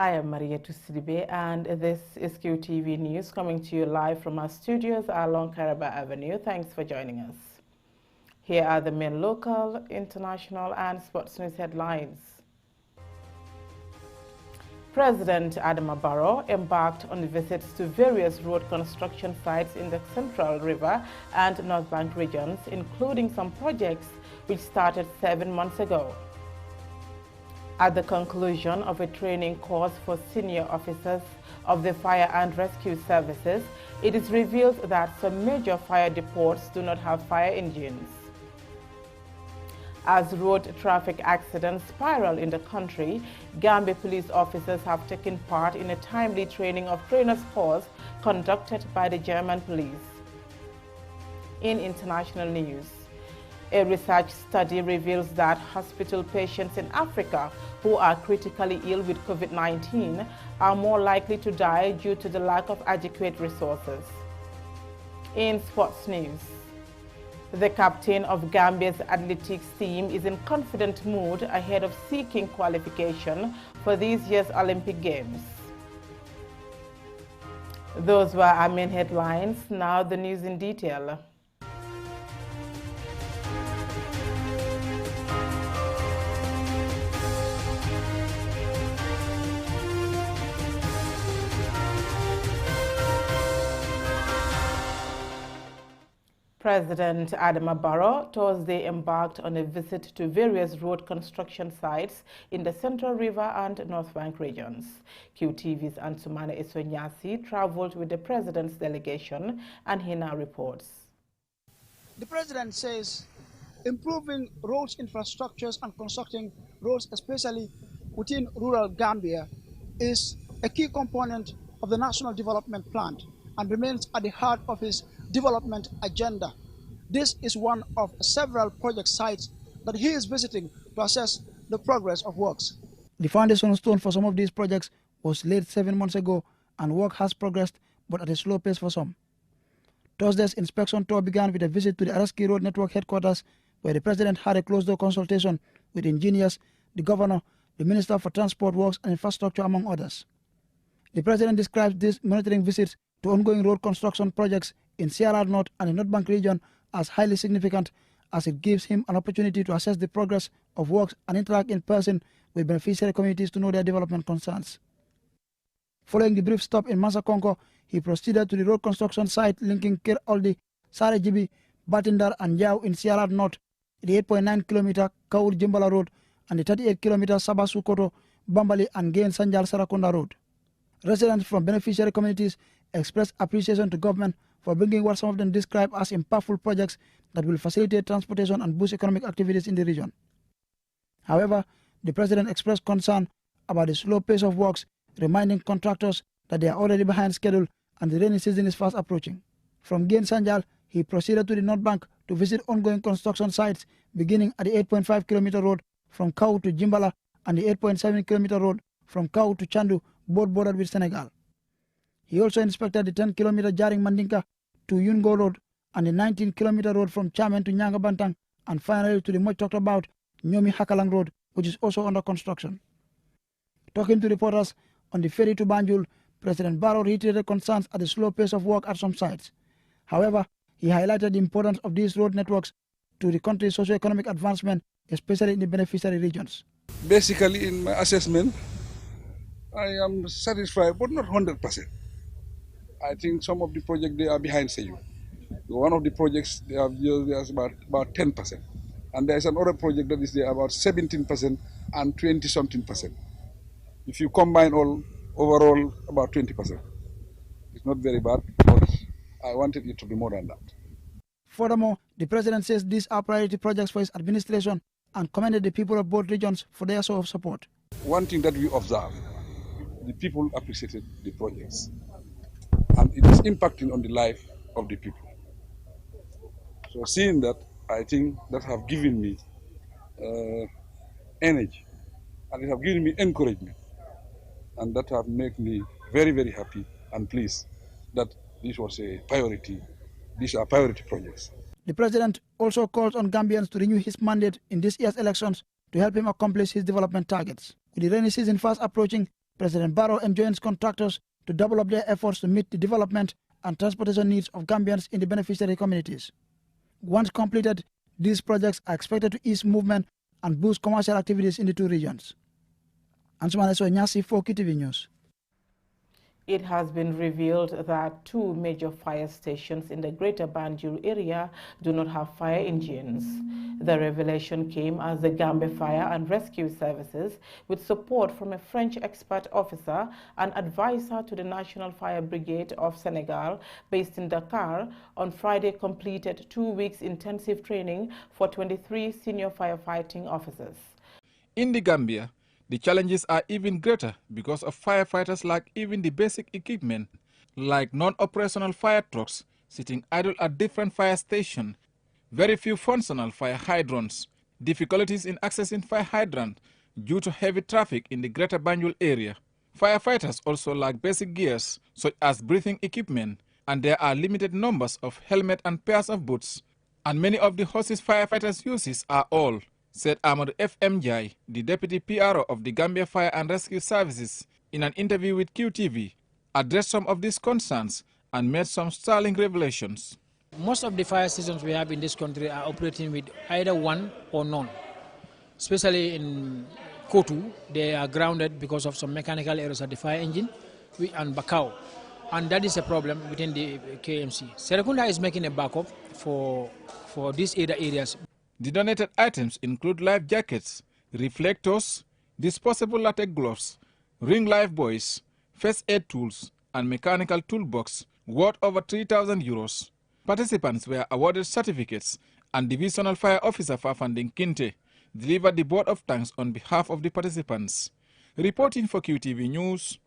I am Maria Tusidibe, and this is QTV News coming to you live from our studios along Caraba Avenue. Thanks for joining us. Here are the main local, international, and sports news headlines. President Adama Barrow embarked on visits to various road construction sites in the Central River and North Bank regions, including some projects which started 7 months ago. At the conclusion of a training course for senior officers of the Fire and Rescue Services, it is revealed that some major fire depots do not have fire engines. As road traffic accidents spiral in the country, Gambia police officers have taken part in a timely training of trainers course conducted by the German police. In international news, a research study reveals that hospital patients in Africa who are critically ill with COVID-19 are more likely to die due to the lack of adequate resources. In sports news, the captain of Gambia's athletics team is in confident mood ahead of seeking qualification for this year's Olympic Games. Those were our main headlines. Now the news in detail. President Adama Barrow Thursday embarked on a visit to various road construction sites in the Central River and North Bank regions. QTV's Ansumana Esonyasi traveled with the president's delegation, and he now reports. The president says improving roads infrastructures and constructing roads, especially within rural Gambia, is a key component of the National Development Plan and remains at the heart of his development agenda. This is one of several project sites that he is visiting to assess the progress of works. The foundation stone for some of these projects was laid 7 months ago, and work has progressed, but at a slow pace for some. Thursday's inspection tour began with a visit to the Araski Road Network headquarters, where the president had a closed-door consultation with engineers, the governor, the Minister for Transport Works and Infrastructure, among others. The president described these monitoring visits to ongoing road construction projects in Sierra North and the North Bank region as highly significant, as it gives him an opportunity to assess the progress of works and interact in person with beneficiary communities to know their development concerns. Following the brief stop in Masakonko, he proceeded to the road construction site linking Kir Oldi, Sarejibi, Batindar and Yao in Sierra North, the 8.9-kilometer Kaur Jimbala Road and the 38-kilometer Sabasu Koto, Bambali and Gain Sanjal Sarakunda Road. Residents from beneficiary communities expressed appreciation to government for bringing what some of them describe as impactful projects that will facilitate transportation and boost economic activities in the region. However, the president expressed concern about the slow pace of works, reminding contractors that they are already behind schedule and the rainy season is fast approaching. From Gain Sanjal, he proceeded to the North Bank to visit ongoing construction sites beginning at the 8.5-kilometer road from Kau to Jimbala and the 8.7-kilometer road from Kau to Chandu, both bordered with Senegal. He also inspected the 10-kilometer Jaring Mandinka to Yungo Road and the 19-kilometer road from Chamen to Nyangabantang, and finally to the much talked about Nyomi Hakalang Road, which is also under construction. Talking to reporters on the ferry to Banjul, President Barrow reiterated concerns at the slow pace of work at some sites. However, he highlighted the importance of these road networks to the country's socio-economic advancement, especially in the beneficiary regions. Basically, in my assessment, I am satisfied, but not 100%. I think some of the projects, they are behind schedule. One of the projects, there's about 10%. And there's another project that is there about 17% and 20-something%. If you combine all, overall, about 20%. It's not very bad, but I wanted it to be more than that. Furthermore, the president says these are priority projects for his administration and commended the people of both regions for their show of support. One thing that we observe, the people appreciated the projects, and it is impacting on the life of the people. So seeing that, I think that have given me energy, and it have given me encouragement, and that have made me very, very happy and pleased that this was a priority. These are priority projects. The president also calls on Gambians to renew his mandate in this year's elections to help him accomplish his development targets. With the rainy season fast approaching, President Barrow enjoins contractors to double up their efforts to meet the development and transportation needs of Gambians in the beneficiary communities. Once completed, these projects are expected to ease movement and boost commercial activities in the two regions. Ansumana Nyasi for KTV News. It has been revealed that two major fire stations in the Greater Banjul area do not have fire engines. The revelation came as the Gambia Fire and Rescue Services, with support from a French expert officer and advisor to the National Fire Brigade of Senegal, based in Dakar, on Friday completed 2 weeks intensive training for 23 senior firefighting officers. In the Gambia, the challenges are even greater because of firefighters lack even the basic equipment, like non-operational fire trucks sitting idle at different fire stations, very few functional fire hydrants, difficulties in accessing fire hydrants due to heavy traffic in the Greater Banjul area. Firefighters also lack basic gears such as breathing equipment, and there are limited numbers of helmets and pairs of boots, and many of the horses firefighters use are old, said Ahmad F. Mjai, the Deputy PRO of the Gambia Fire and Rescue Services, in an interview with QTV, addressed some of these concerns and made some startling revelations. Most of the fire stations we have in this country are operating with either one or none. Especially in Kotu, they are grounded because of some mechanical errors at the fire engine, and Bakau. And that is a problem within the KMC. Serekunda is making a backup for these other areas. The donated items include life jackets, reflectors, disposable latex gloves, ring life buoys, first aid tools, and mechanical toolbox worth over 3,000 euros. Participants were awarded certificates, and Divisional Fire Officer Fafanding Kinte delivered the vote of thanks on behalf of the participants. Reporting for QTV News,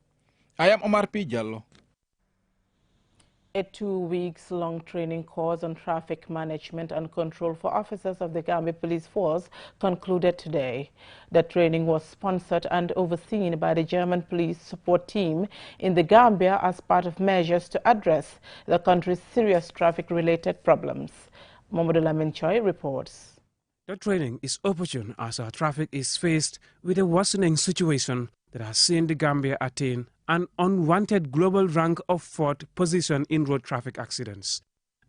I am Omar P. Jallo. A 2 weeks long training course on traffic management and control for officers of the Gambia Police Force concluded today. The training was sponsored and overseen by the German police support team in the Gambia as part of measures to address the country's serious traffic-related problems. Mamadou Lamin Choi reports. The training is opportune as our traffic is faced with a worsening situation that has seen the Gambia attain an unwanted global rank of 4th position in road traffic accidents.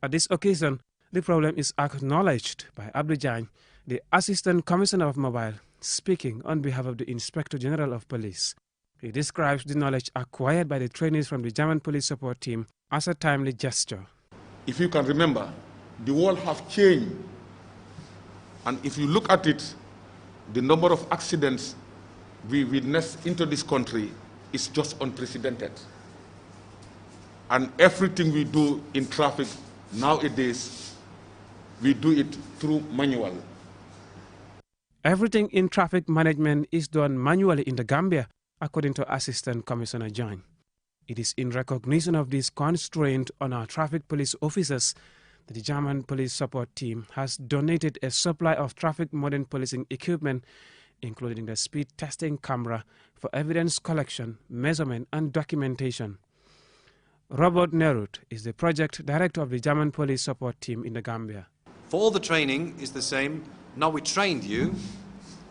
At this occasion, the problem is acknowledged by Abdou Diagne, the Assistant Commissioner of Mobile, speaking on behalf of the Inspector General of Police. He describes the knowledge acquired by the trainees from the German police support team as a timely gesture. If you can remember, the world has changed. And if you look at it, the number of accidents we witness into this country is just unprecedented. And everything we do in traffic nowadays, we do it through manual. Everything in traffic management is done manually in the Gambia, according to Assistant Commissioner Diagne. It is in recognition of this constraint on our traffic police officers that the German police support team has donated a supply of traffic modern policing equipment, including the speed testing camera for evidence collection, measurement and documentation. Robert Nerut is the project director of the German police support team in the Gambia. For all the training is the same. Now we trained you,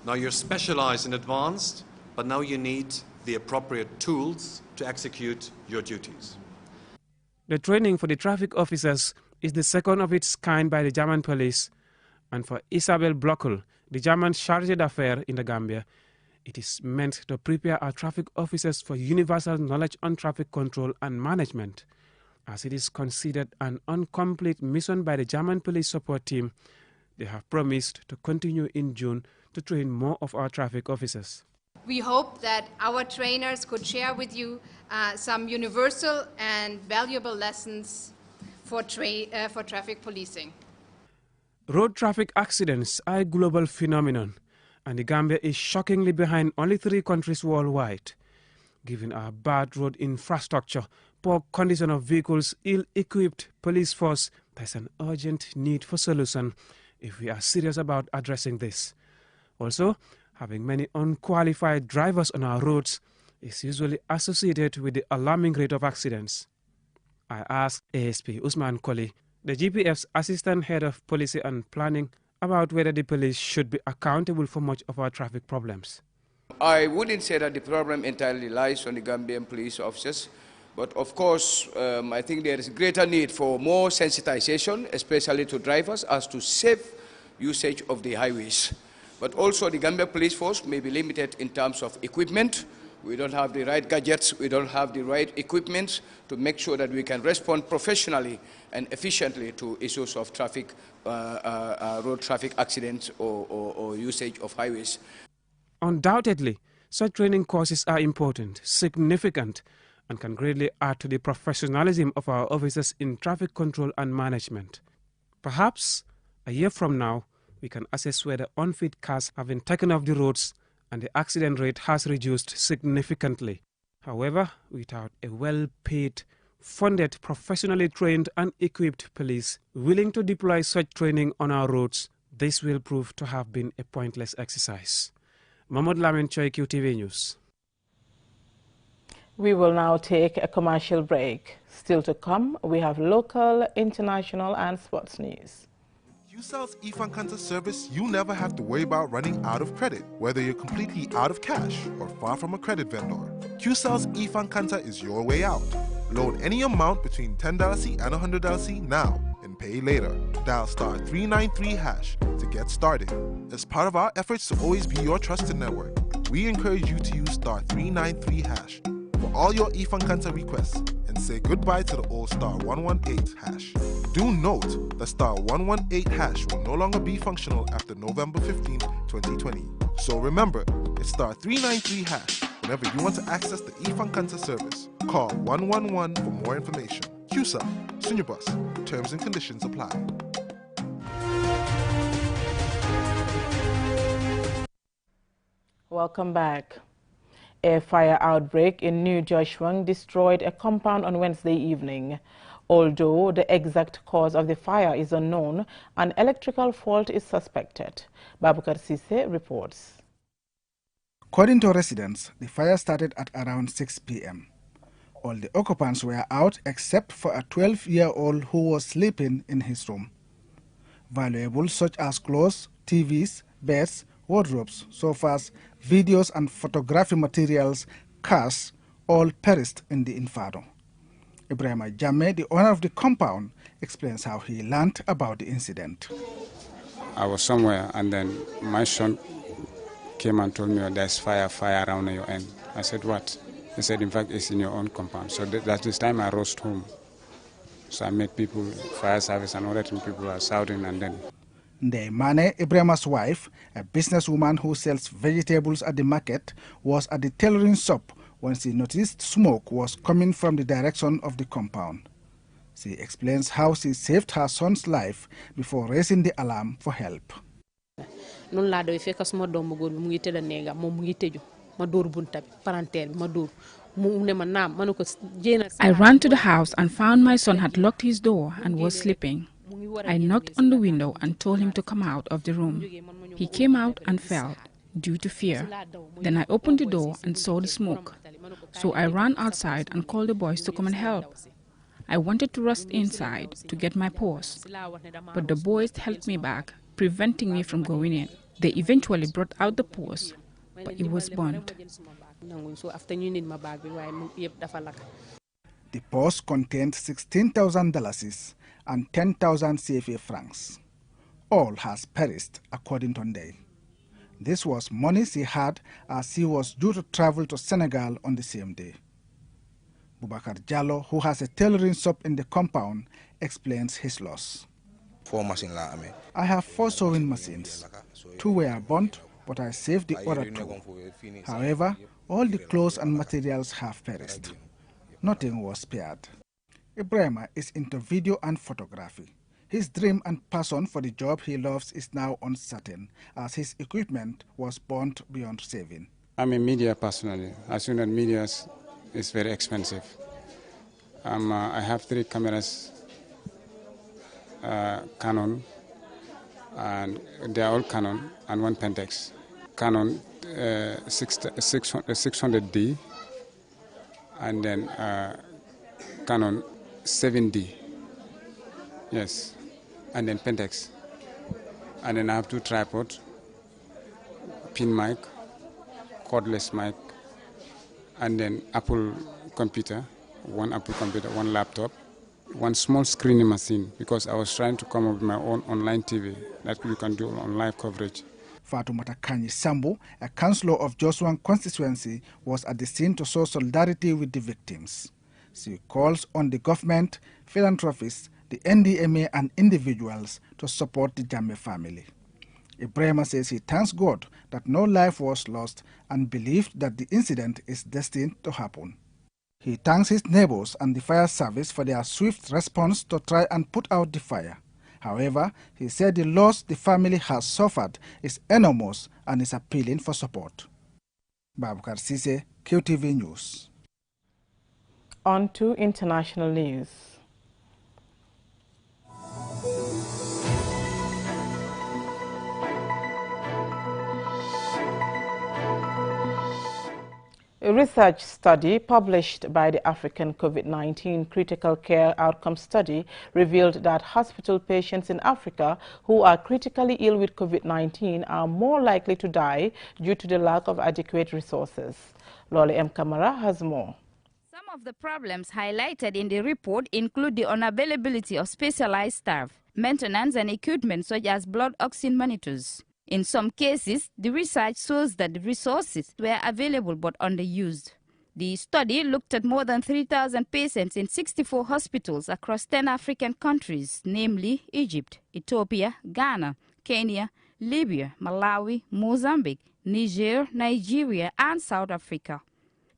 now you're specialized and advanced, but now you need the appropriate tools to execute your duties. The training for the traffic officers is the second of its kind by the German police, and for Isabel Blockel, the German chargé d'affaires in the Gambia, it is meant to prepare our traffic officers for universal knowledge on traffic control and management. As it is considered an incomplete mission by the German police support team, they have promised to continue in June to train more of our traffic officers. We hope that our trainers could share with you some universal and valuable lessons for traffic policing. Road traffic accidents are a global phenomenon, and the Gambia is shockingly behind only 3 countries worldwide. Given our bad road infrastructure, poor condition of vehicles, ill-equipped police force, there's an urgent need for solution if we are serious about addressing this. Also, having many unqualified drivers on our roads is usually associated with the alarming rate of accidents. I asked ASP Usman Koli, the GPF's Assistant Head of Policy and Planning, about whether the police should be accountable for much of our traffic problems. I wouldn't say that the problem entirely lies on the Gambian police officers, but of course, I think there is greater need for more sensitization, especially to drivers, as to safe usage of the highways. But also the Gambia police force may be limited in terms of equipment. We don't have the right gadgets, we don't have the right equipment to make sure that we can respond professionally and efficiently to issues of traffic, road traffic accidents or usage of highways. Undoubtedly, such training courses are important, significant, and can greatly add to the professionalism of our officers in traffic control and management. Perhaps a year from now, we can assess whether unfit cars have been taken off the roads and the accident rate has reduced significantly. However, without a well-paid, funded, professionally trained and equipped police willing to deploy such training on our roads, this will prove to have been a pointless exercise. Mahmoud Lamin Choi, QTV News. We will now take a commercial break. Still to come, we have local, international and sports news. QCell's eFund service, you never have to worry about running out of credit, whether you're completely out of cash or far from a credit vendor. QCell's eFund is your way out. Loan any amount between $10 and $100 now and pay later. Dial *393# to get started. As part of our efforts to always be your trusted network, we encourage you to use *393# for all your eFund requests and say goodbye to the old *118#. Do note the *118# will no longer be functional after November 15, 2020. So remember, it's *393# whenever you want to access the eFund service. Call 111 for more information. QCell, Sunyabus. Terms and conditions apply. Welcome back. A fire outbreak in New Joshua destroyed a compound on Wednesday evening. Although the exact cause of the fire is unknown, an electrical fault is suspected. Babukar Sise reports. According to residents, the fire started at around 6 p.m. All the occupants were out except for a 12-year-old who was sleeping in his room. Valuables such as clothes, TVs, beds, wardrobes, sofas, videos and photography materials, cars, all perished in the inferno. Ibrahim Jammeh, the owner of the compound, explains how he learned about the incident. I was somewhere and then my son came and told me, oh, there's fire around your end. I said, what? He said, in fact, it's in your own compound. So that's this time I rushed home. So I met people, fire service and all that, and people were shouting and then. Ndeimane, Ibrahim's wife, a businesswoman who sells vegetables at the market, was at the tailoring shop when she noticed smoke was coming from the direction of the compound. She explains how she saved her son's life before raising the alarm for help. I ran to the house and found my son had locked his door and was sleeping. I knocked on the window and told him to come out of the room. He came out and fell due to fear. Then I opened the door and saw the smoke. So I ran outside and called the boys to come and help. I wanted to rush inside to get my purse, but the boys held me back, preventing me from going in. They eventually brought out the purse, but it was burnt. The purse contained $16,000 and 10,000 CFA francs. All has perished, according to Ndei. This was money she had as she was due to travel to Senegal on the same day. Boubacar Diallo, who has a tailoring shop in the compound, explains his loss. I have 4 sewing machines. 2 were burnt, but I saved the other 2. However, all the clothes and materials have perished. Nothing was spared. Ibrahima is into video and photography. His dream and passion for the job he loves is now uncertain, as his equipment was burnt beyond saving. I'm a media personally. As you know, media is very expensive. I have 3 cameras, Canon, and they are all Canon, and 1 Pentax. Canon 600D, and then Canon 7D, yes, and then Pentax. And then I have 2 tripods, pin mic, cordless mic, and then Apple computer, one Apple computer, one laptop, one small screening machine, because I was trying to come up with my own online TV that we can do on live coverage. Fatoumata Kanyi Sambu, a councillor of Josuan constituency, was at the scene to show solidarity with the victims. She calls on the government, philanthropists, the NDMA and individuals to support the Jammeh family. Ibrahima says he thanks God that no life was lost and believed that the incident is destined to happen. He thanks his neighbors and the fire service for their swift response to try and put out the fire. However, he said the loss the family has suffered is enormous and is appealing for support. Babukar Sise, QTV News. On to international news. A research study published by the African COVID-19 Critical Care Outcome Study revealed that hospital patients in Africa who are critically ill with COVID-19 are more likely to die due to the lack of adequate resources. Loli M. Kamara has more. Some of the problems highlighted in the report include the unavailability of specialized staff, maintenance and equipment such as blood oxygen monitors. In some cases, the research shows that the resources were available but underused. The study looked at more than 3,000 patients in 64 hospitals across 10 African countries, namely Egypt, Ethiopia, Ghana, Kenya, Libya, Malawi, Mozambique, Niger, Nigeria, and South Africa.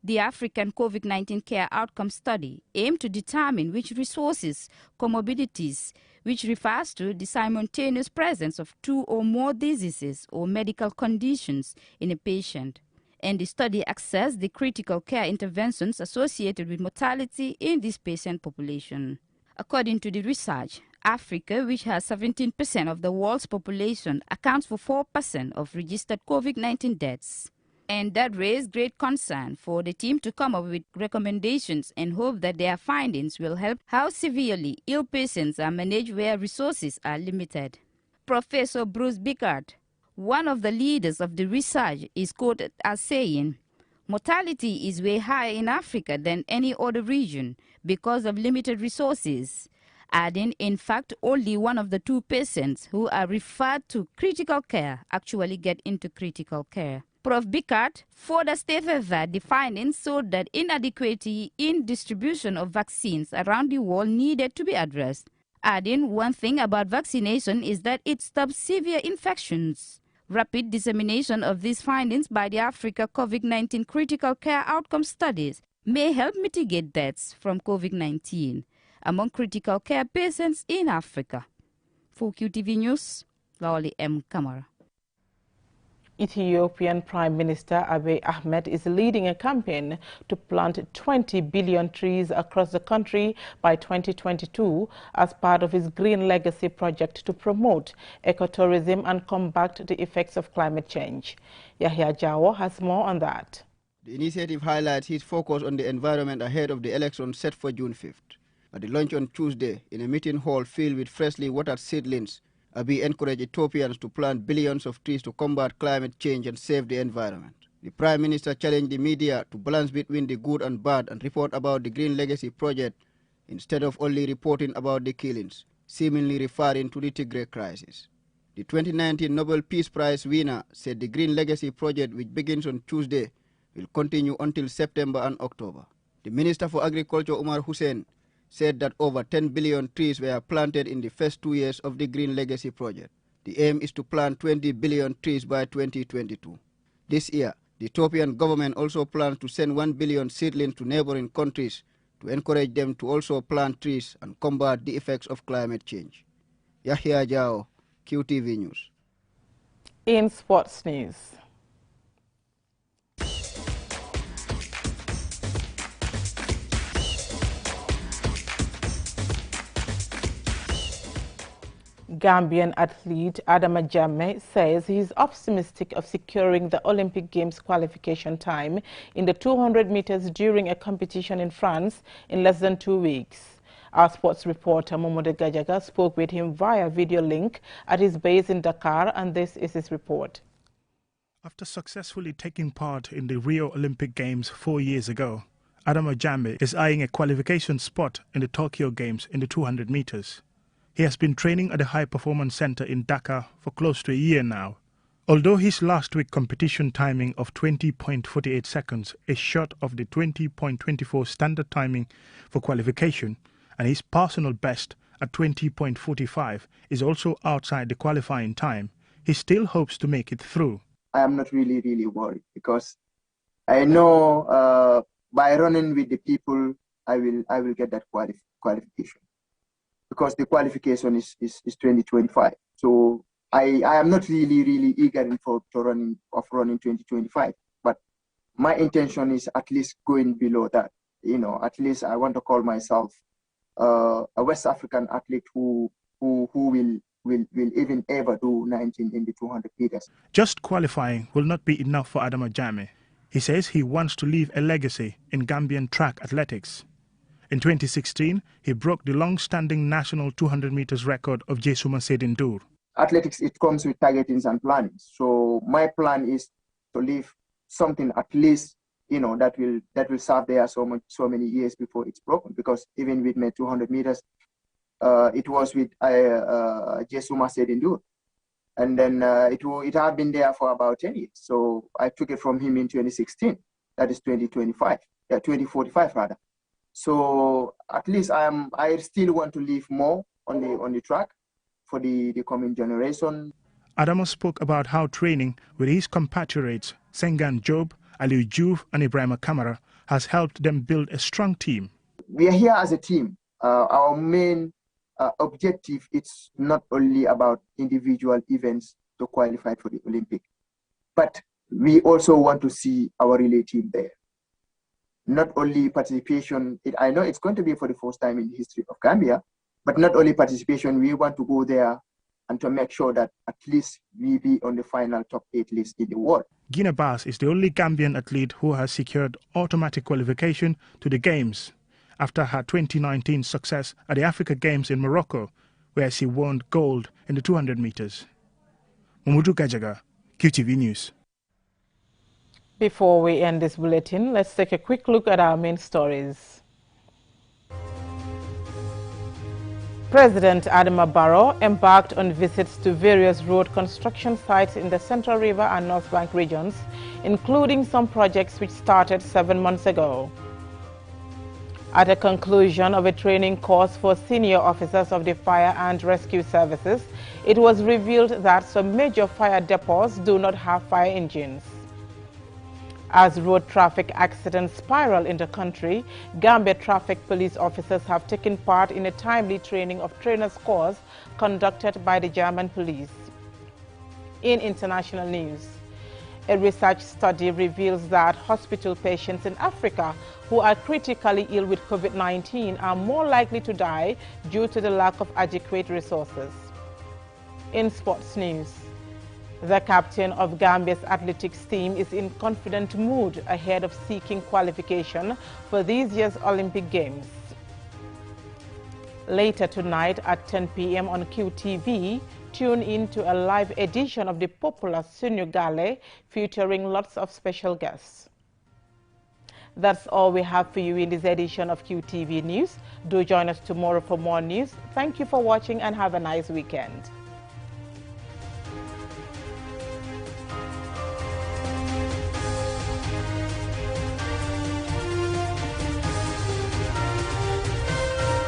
The African COVID-19 Care Outcome Study aimed to determine which resources, comorbidities, which refers to the simultaneous presence of two or more diseases or medical conditions in a patient. And the study assessed the critical care interventions associated with mortality in this patient population. According to the research, Africa, which has 17% of the world's population, accounts for 4% of registered COVID-19 deaths. And that raised great concern for the team to come up with recommendations and hope that their findings will help how severely ill patients are managed where resources are limited. Professor Bruce Bickert, one of the leaders of the research, is quoted as saying, "Mortality is way higher in Africa than any other region because of limited resources," adding, in fact, only one of the two patients who are referred to critical care actually get into critical care. Prof. Bickert further stated that the findings showed that inadequacy in distribution of vaccines around the world needed to be addressed, adding, "One thing about vaccination is that it stops severe infections." Rapid dissemination of these findings by the Africa COVID-19 Critical Care Outcome Studies may help mitigate deaths from COVID-19 among critical care patients in Africa. For QTV News, Loli M. Kamara. Ethiopian Prime Minister Abiy Ahmed is leading a campaign to plant 20 billion trees across the country by 2022 as part of his Green Legacy project to promote ecotourism and combat the effects of climate change. Yahya Jawo has more on that. The initiative highlights his focus on the environment ahead of the election set for June 5th. At the launch on Tuesday, in a meeting hall filled with freshly watered seedlings, Abiy encouraged Ethiopians to plant billions of trees to combat climate change and save the environment. The Prime Minister challenged the media to balance between the good and bad and report about the Green Legacy project instead of only reporting about the killings, seemingly referring to the Tigray crisis. The 2019 Nobel Peace Prize winner said the Green Legacy project, which begins on Tuesday, will continue until September and October. The Minister for Agriculture, Umar Hussein, said that over 10 billion trees were planted in the first 2 years of the Green Legacy project. The aim is to plant 20 billion trees by 2022. This year, the Ethiopian government also plans to send 1 billion seedlings to neighboring countries to encourage them to also plant trees and combat the effects of climate change. Yahya Jao, QTV News. In sports news. Gambian athlete Adama Jammeh says he is optimistic of securing the Olympic Games qualification time in the 200 meters during a competition in France in less than 2 weeks. Our sports reporter Momodu Gajaga spoke with him via video link at his base in Dakar, and this is his report. After successfully taking part in the Rio Olympic Games 4 years ago, Adama Jammeh is eyeing a qualification spot in the Tokyo Games in the 200 meters. He has been training at the High Performance Center in Dhaka for close to a year now. Although his last week competition timing of 20.48 seconds is short of the 20.24 standard timing for qualification, and his personal best at 20.45 is also outside the qualifying time, he still hopes to make it through. I am not really worried because I know by running with the people, I will get that qualification because the qualification is 2025. So I am not really eager to running 2025, but my intention is at least going below that. You know, at least I want to call myself a West African athlete who will even ever do 19 in the 200 meters. Just qualifying will not be enough for Adama Jammeh. He says he wants to leave a legacy in Gambian track athletics. In 2016, he broke the long-standing national 200 meters record of Jesuma Sedindur. Athletics, it comes with targetings and planning. So my plan is to leave something at least, you know, that will serve there so many years before it's broken. Because even with my 200 meters, it was with Jesuma Sedindur. And then it had been there for about 10 years. So I took it from him in 2016. That is 2045 rather. So at least I still want to leave more on the track for the coming generation. Adama spoke about how training with his compatriots Sengan Job, Aliou Diouf and Ibrahima Kamara has helped them build a strong team. We are here as a team. Our main objective is not only about individual events to qualify for the Olympic, but we also want to see our relay team there. Not only participation, I know it's going to be for the first time in the history of Gambia, but not only participation, we want to go there and to make sure that at least we be on the final top 8 list in the world. Gina Bass is the only Gambian athlete who has secured automatic qualification to the Games after her 2019 success at the Africa Games in Morocco, where she won gold in the 200 meters. Mamudu Gajaga, QTV News. Before we end this bulletin, let's take a quick look at our main stories. President Adama Barrow embarked on visits to various road construction sites in the Central River and North Bank regions, including some projects which started 7 months ago. At the conclusion of a training course for senior officers of the fire and rescue services, it was revealed that some major fire depots do not have fire engines. As road traffic accidents spiral in the country, Gambia traffic police officers have taken part in a timely training of trainers' course conducted by the German police. In international news, a research study reveals that hospital patients in Africa who are critically ill with COVID-19 are more likely to die due to the lack of adequate resources. In sports news, the captain of Gambia's athletics team is in confident mood ahead of seeking qualification for this year's Olympic Games. Later tonight at 10 p.m. on QTV, tune in to a live edition of the popular Sunyu Gale featuring lots of special guests. That's all we have for you in this edition of QTV News. Do join us tomorrow for more news. Thank you for watching and have a nice weekend.